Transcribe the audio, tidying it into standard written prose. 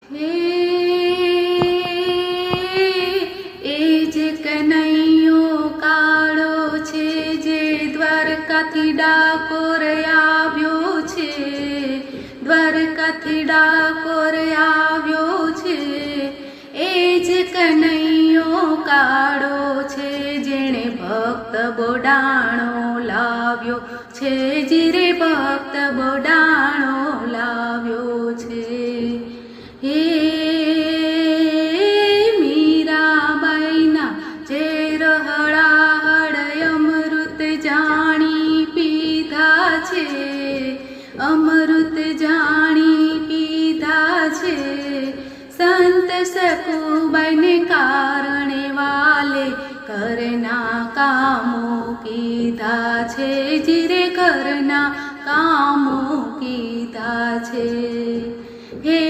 હે એ જે કનૈયો કાળો છે, જે દ્વારકાથી ડાકોર આવ્યો છે, દ્વારકાથી ડાકોર આવ્યો છે, એ જ કનૈયો કાળો છે, જેણે ભક્ત બોડાણો લાવ્યો છે, જીરે ભક્ત બોડાણો લાવ્યો છે. હે મીરાબાઈના ઝેર હળાહળ અમૃત જાણી પીધા છે, અમૃત જાણી પીધા છે, સંત સકુબાઈને કારણે વાલે ઘરના કામો કીધા છે, જીરે ઘરના કામો કીધા છે. હે